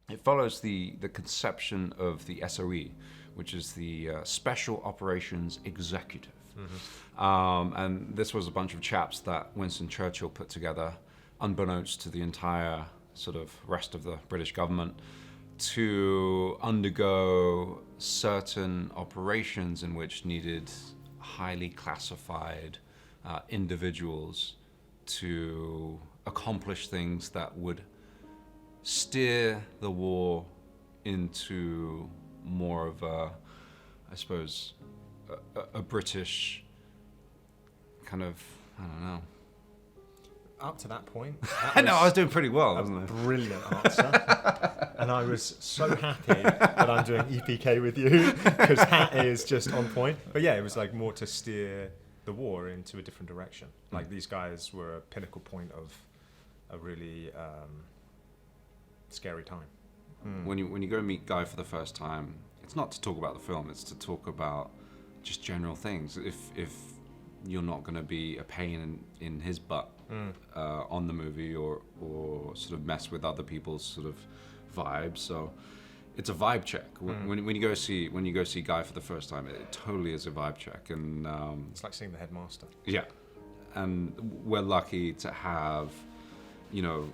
It follows the conception of the SOE, which is the Special Operations Executive. And this was a bunch of chaps that Winston Churchill put together, unbeknownst to the entire sort of rest of the British government, to undergo certain operations in which needed highly classified individuals to accomplish things that would steer the war into more of a, I suppose, a British kind of, I don't know. Up to that point, I know I was doing pretty well, wasn't I? Brilliant answer, and I was so happy that I'm doing EPK with you because that is just on point. But yeah, it was like more to steer the war into a different direction. Like these guys were a pinnacle point of a really scary time. When you go meet Guy for the first time, it's not to talk about the film; it's to talk about just general things. If you're not going to be a pain in his butt on the movie or sort of mess with other people's sort of vibes, so it's a vibe check. When you go see Guy for the first time, it totally is a vibe check, and It's like seeing the headmaster. yeah, and we're lucky to have, you know,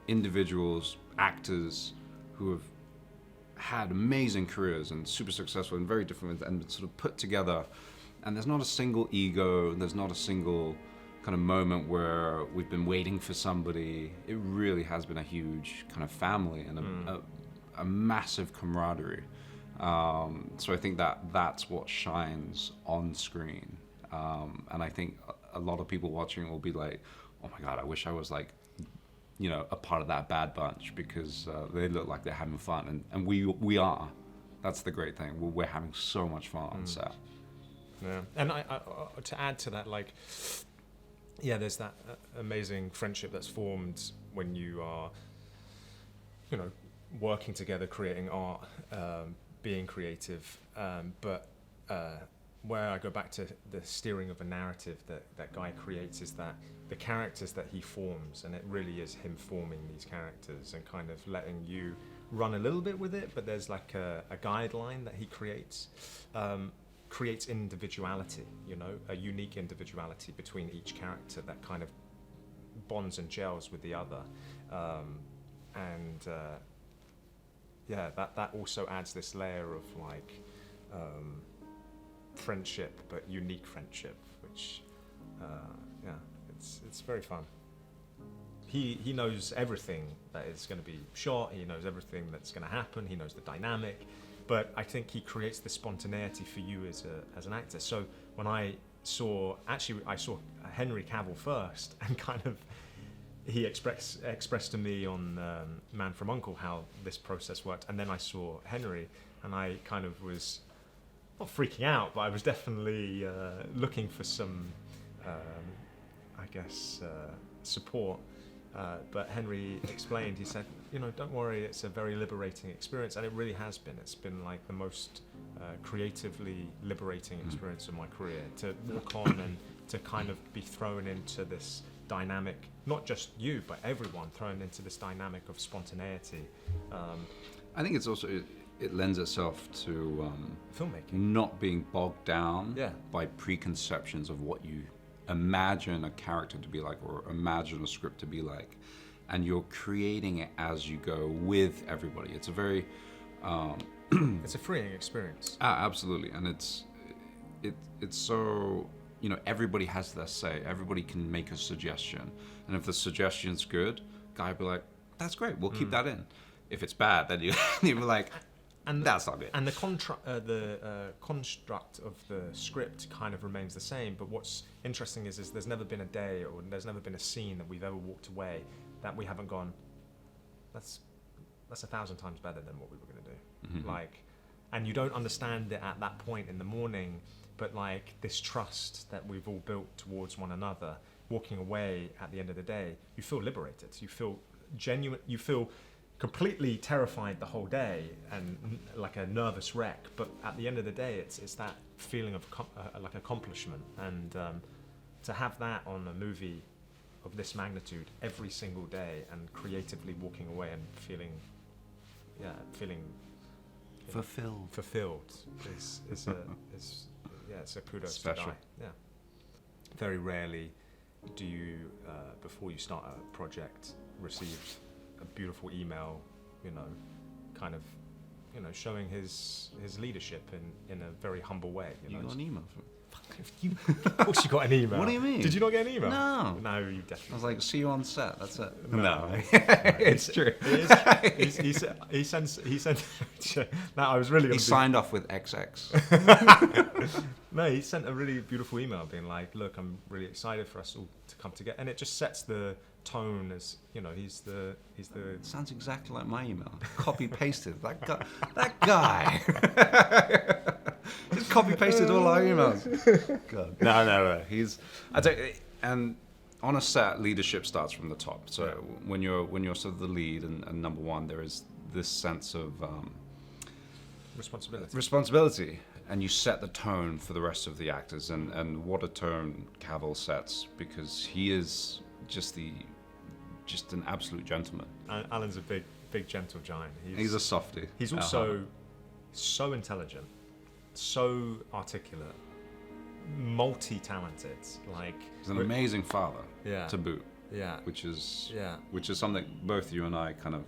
individuals, actors who have had amazing careers and super successful and very different and sort of put together, and there's not a single ego, there's not a single kind of moment where we've been waiting for somebody. It really has been a huge kind of family and a massive camaraderie. So I think that's what shines on screen, and I think a lot of people watching will be like, oh my God, I wish I was like, you know, a part of that bad bunch, because they look like they're having fun, and we are. That's the great thing. We're having so much fun on set. Yeah, and I to add to that, like, yeah, there's that amazing friendship that's formed when you are, you know, working together, creating art, being creative. But where I go back to the steering of a narrative that Guy creates is that the characters that he forms, and it really is him forming these characters and kind of letting you run a little bit with it, but there's like a guideline that he creates individuality, you know, a unique individuality between each character that kind of bonds and gels with the other. Yeah, that also adds this layer of like friendship, but unique friendship, which yeah, it's very fun. He knows everything that is going to be shot. He knows everything that's going to happen. He knows the dynamic, but I think he creates the spontaneity for you as an actor. So when I saw Henry Cavill first, and kind of he expressed to me on Man from U.N.C.L.E. how this process worked, and then I saw Henry, and I kind of was not freaking out, but I was definitely looking for some, I guess, support. But Henry explained, he said, you know, don't worry, it's a very liberating experience, and it really has been. It's been like the most creatively liberating experience of my career, to walk on and to kind of be thrown into this dynamic, not just you, but everyone thrown into this dynamic of spontaneity. I think it's also, it lends itself to filmmaking, not being bogged down Yeah. by preconceptions of what you imagine a character to be like, or imagine a script to be like, and you're creating it as you go with everybody. It's a very it's a freeing experience. Absolutely, and it's so, you know, everybody has their say. Everybody can make a suggestion, and if the suggestion's good, Guy will be like, that's great, we'll keep that in. If it's bad, then you're like, and that's not good. And the construct of the script kind of remains the same, but what's interesting is there's never been a day, or there's never been a scene that we've ever walked away that we haven't gone, that's 1,000 times better than what we were going to do. Mm-hmm. Like, and you don't understand it at that point in the morning, but like this trust that we've all built towards one another, walking away at the end of the day, you feel liberated. You feel genuine. You feel completely terrified the whole day and like a nervous wreck. But at the end of the day, it's that feeling of like accomplishment, and to have that on a movie of this magnitude every single day, and creatively walking away and feeling fulfilled is it's a kudos Special. to die. Yeah. Very rarely do you, before you start a project, receive a beautiful email, kind of, showing his leadership in a very humble way. You got an email from Of course you got an email. What do you mean? Did you not get an email? No. No, you definitely. I was like, see you on set. That's it. No. It's true. He sent. No, I was really. He signed off with XX. No, he sent a really beautiful email being like, "Look, I'm really excited for us all to come together," and it just sets the tone as he's the. Sounds exactly like my email. Copy pasted. That guy. Just copy pasted all our emails. God. No. And on a set, leadership starts from the top. So when you're sort of the lead and number one, there is this sense of responsibility, and you set the tone for the rest of the actors. And what a tone Cavill sets, because he is just an absolute gentleman. Alan's a big gentle giant. He's a softie. He's also so intelligent, so articulate, multi-talented. Like, he's an amazing father to boot. Yeah. Which is something both you and I kind of,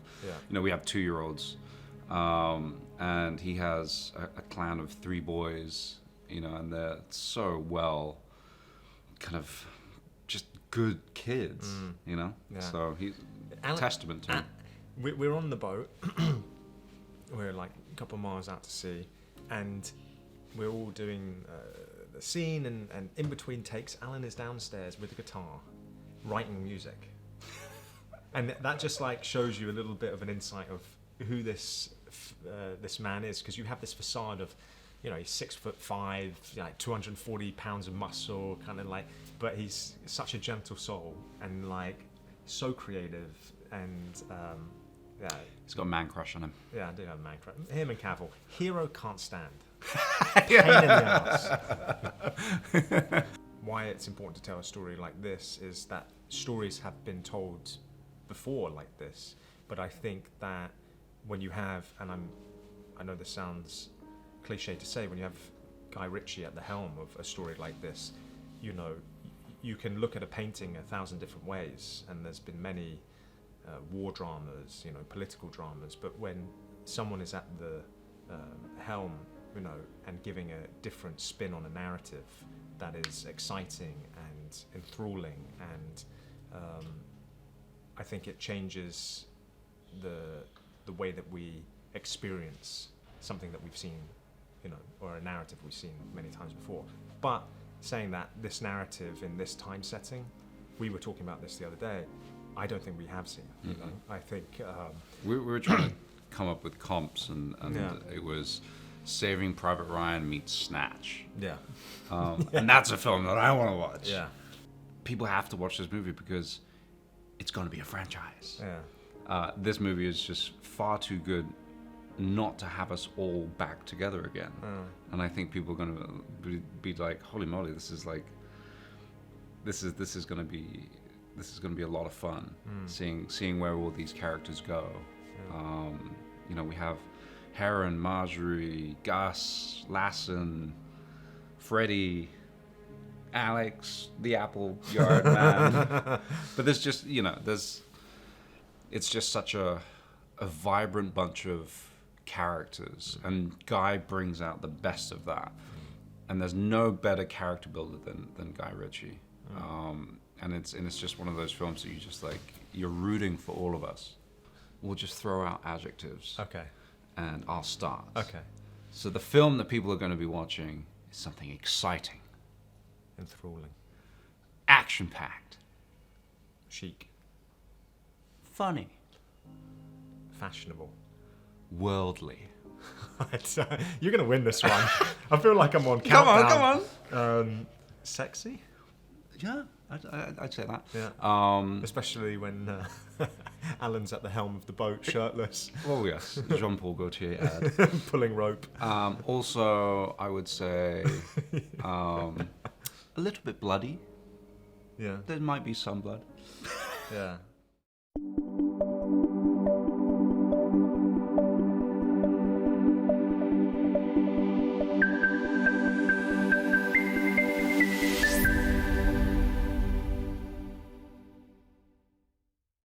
we have 2-year-olds, and he has a clan of 3 boys, and they're so well, kind of just good kids, Yeah. So he's a testament to him. We're on the boat. We're like a couple of miles out to sea, and we're all doing the scene, and in between takes, Alan is downstairs with a guitar, writing music. And that just like shows you a little bit of an insight of who this man is, because you have this facade of, he's 6'5", like 240 pounds of muscle, kind of like, but he's such a gentle soul and like so creative, and he's got a man crush on him. Yeah, I do have a man crush. Him and Cavill. Hero can't stand. Pain in the ass. Why it's important to tell a story like this is that stories have been told before like this, but I think that when you have, and I know this sounds cliche to say, when you have Guy Ritchie at the helm of a story like this, you can look at a painting 1,000 different ways, and there's been many war dramas, political dramas, but when someone is at the helm, and giving a different spin on a narrative that is exciting and enthralling, and I think it changes the way that we experience something that we've seen, or a narrative we've seen many times before. But saying that, this narrative in this time setting, we were talking about this the other day, I don't think we have seen. I think we were trying to come up with comps, and it was Saving Private Ryan meets Snatch. Yeah. And that's a film that I want to watch. Yeah. People have to watch this movie because it's going to be a franchise. Yeah. This movie is just far too good not to have us all back together again. And I think people are going to be like, holy moly, this is going to be a lot of fun. Seeing where all these characters go. Yeah. We have Heron, Marjorie, Gus, Lassen, Freddie, Alex, the Apple Yard Man. But there's just, it's just such a vibrant bunch of characters, and Guy brings out the best of that. And there's no better character builder than Guy Ritchie. And it's just one of those films that you just like, you're rooting for all of us. We'll just throw out adjectives. Okay. And I'll start. Okay. So the film that people are going to be watching is something exciting, Enthralling. action-packed, Chic. funny, Fashionable. worldly. You're going to win this one. I feel like I'm on countdown. Come on. Sexy? Yeah, I'd say that. Yeah. Especially when Alan's at the helm of the boat, shirtless, Oh yes, Jean-Paul Gaultier ad. pulling rope. Also, I would say a little bit bloody. Yeah, There might be some blood. yeah.